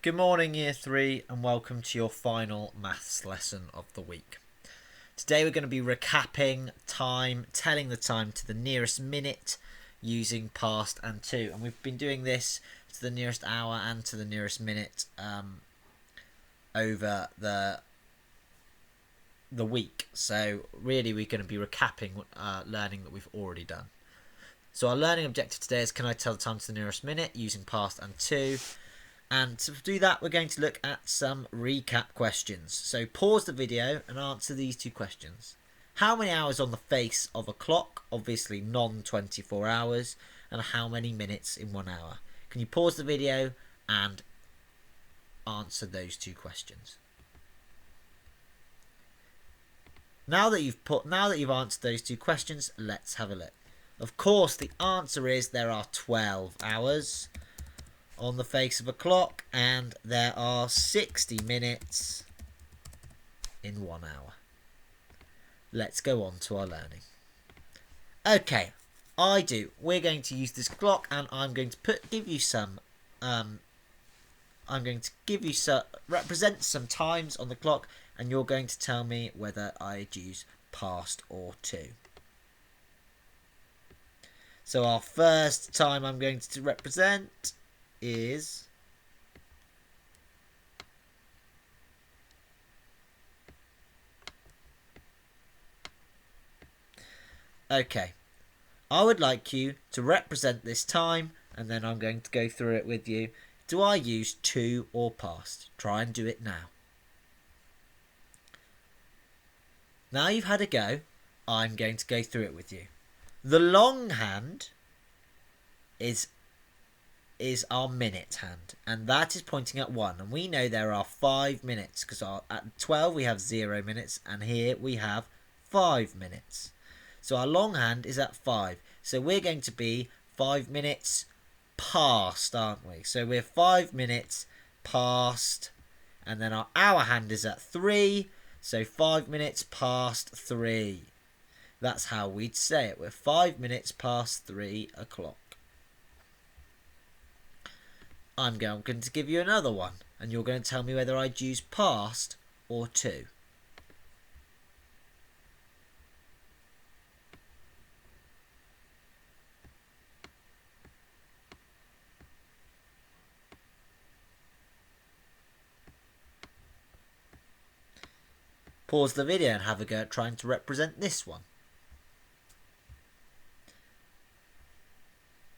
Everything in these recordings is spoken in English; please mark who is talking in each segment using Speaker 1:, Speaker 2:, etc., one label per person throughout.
Speaker 1: Good morning, Year 3, and welcome to your final maths lesson of the week. Today we're going to be recapping time, telling the time to the nearest minute using past and to. And we've been doing this to the nearest hour and to the nearest minute over the week. So really we're going to be recapping learning that we've already done. So our learning objective today is, can I tell the time to the nearest minute using past and to? And to do that, we're going to look at some recap questions. So pause the video and answer these two questions. How many hours on the face of a clock? Obviously non-24 hours. And how many minutes in 1 hour? Can you pause the video and answer those two questions? Now that you've answered those two questions, let's have a look. Of course, the answer is there are 12 hours on the face of a clock, and there are 60 minutes in 1 hour. Let's go on to our learning. Okay, we're going to use this clock, and I'm going to represent some times on the clock, and you're going to tell me whether I'd use past or to. So our first time I'm going to represent is okay. I would like you to represent this time, and then I'm going to go through it with you. Do I use to or past? Try and do it now. Now you've had a go, I'm going to go through it with you. The long-hand is our minute hand, and that is pointing at 1, and we know there are 5 minutes because at 12 we have 0 minutes, and here we have 5 minutes. So our long hand is at 5, so we're going to be 5 minutes past, aren't we? So we're 5 minutes past, and then our hour hand is at 3, so 5 minutes past 3. That's how we'd say it. We're 5 minutes past 3 o'clock. I'm going to give you another one, and you're going to tell me whether I'd use past or to. Pause the video and have a go at trying to represent this one.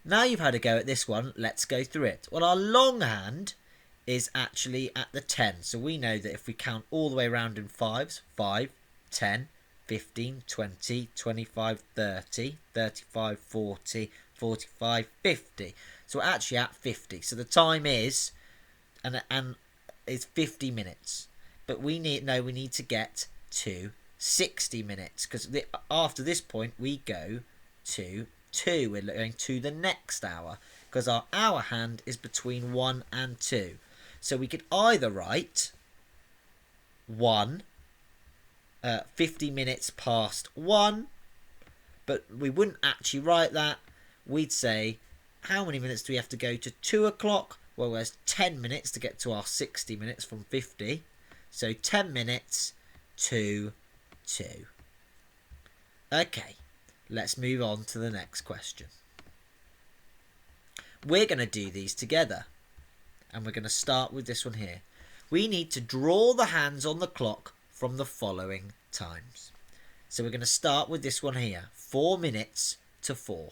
Speaker 1: Now you've had a go at this one, let's go through it. Well, our long hand is actually at the 10. So we know that if we count all the way around in fives, 5, 10, 15, 20, 25, 30, 35, 40, 45, 50. So we're actually at 50. So the time is, and is 50 minutes. But we need to get to 60 minutes. Because after this point, we go to 2. We're going to the next hour because our hour hand is between 1 and 2. So we could either write 50 minutes past 1, but we wouldn't actually write that. We'd say, how many minutes do we have to go to 2 o'clock? Well, there's 10 minutes to get to our 60 minutes from 50. So 10 minutes to 2. Okay. Let's move on to the next question. We're going to do these together. And we're going to start with this one here. We need to draw the hands on the clock from the following times. So we're going to start with this one here. 4 minutes to 4.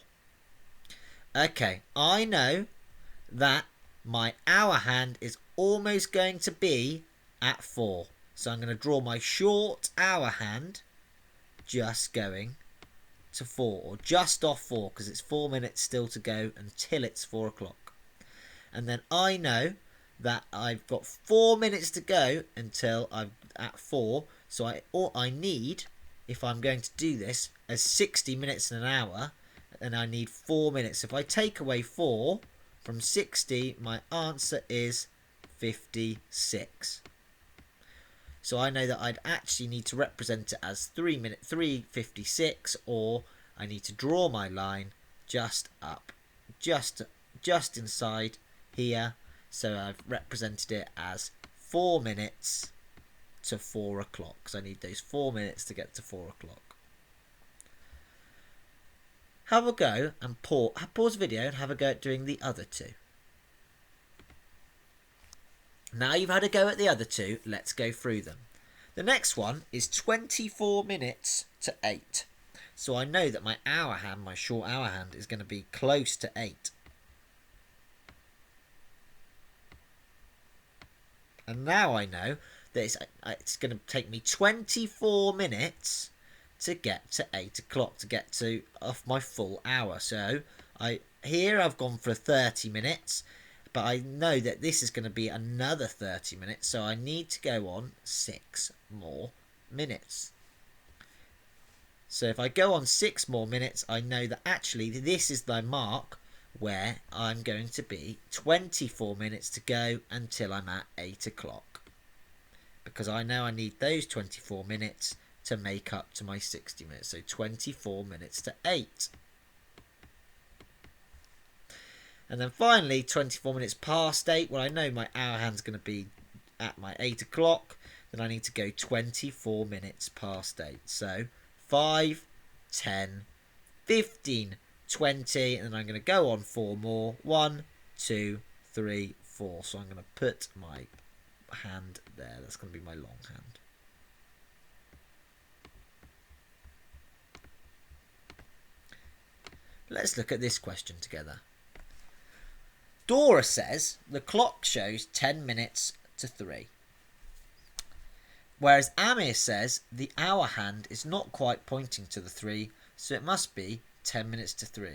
Speaker 1: Okay, I know that my hour hand is almost going to be at 4. So I'm going to draw my short hour hand just going to 4, or just off 4, because it's 4 minutes still to go until it's 4 o'clock. And then I know that I've got 4 minutes to go until I'm at 4, so all I need, if I'm going to do this, is 60 minutes in an hour, and I need 4 minutes. If I take away 4 from 60, my answer is 56. So I know that I'd actually need to represent it as 3:56, or I need to draw my line just up, just inside here, So I've represented it as 4 minutes to 4 o'clock, because I need those 4 minutes to get to 4 o'clock. Have a go and pause the video and have a go at doing the other two. Now you've had a go at the other two, let's go through them. The next one is 24 minutes to 8. So I know that my hour hand, my short hour hand, is going to be close to 8. And now I know that it's going to take me 24 minutes to get to 8 o'clock, to get to off my full hour. So here I've gone for 30 minutes, but I know that this is going to be another 30 minutes, so I need to go on 6 more minutes. So if I go on 6 more minutes, I know that actually this is the mark where I'm going to be 24 minutes to go until I'm at 8 o'clock. Because I know I need those 24 minutes to make up to my 60 minutes. So 24 minutes to 8. And then finally, 24 minutes past 8. Well, I know my hour hand's going to be at my 8 o'clock. Then I need to go 24 minutes past 8. So 5, 10, 15, 20. And then I'm going to go on 4 more. 1, 2, 3, 4. So I'm going to put my hand there. That's going to be my long hand. Let's look at this question together. Dora says the clock shows 10 minutes to 3. Whereas Amir says the hour hand is not quite pointing to the 3, so it must be 10 minutes to 3.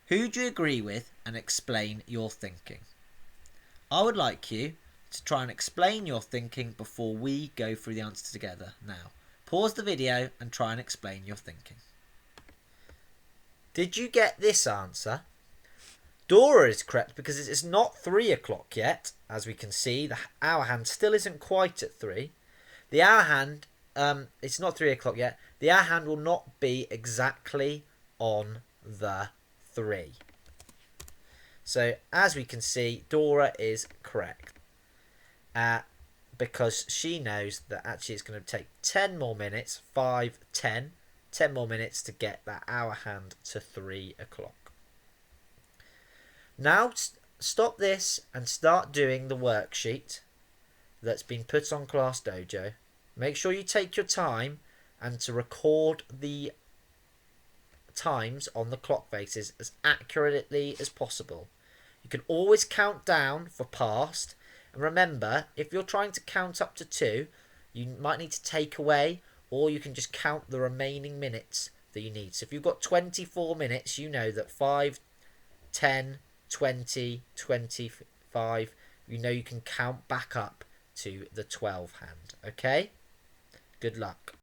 Speaker 1: Who do you agree with and explain your thinking? I would like you to try and explain your thinking before we go through the answer together. Now, pause the video and try and explain your thinking. Did you get this answer? Dora is correct because it's not 3 o'clock yet. As we can see, the hour hand still isn't quite at 3. The hour hand, it's not 3 o'clock yet. The hour hand will not be exactly on the 3. So, as we can see, Dora is correct. Because she knows that actually it's going to take 10 more minutes, 5, 10 more minutes to get that hour hand to 3 o'clock. Now stop this and start doing the worksheet that's been put on Class Dojo. Make sure you take your time and to record the times on the clock faces as accurately as possible. You can always count down for past, and remember, if you're trying to count up to 2, you might need to take away, or you can just count the remaining minutes that you need. So if you've got 24 minutes, you know that 5, 10, 20, 25, you know you can count back up to the 12 hand. Okay? Good luck.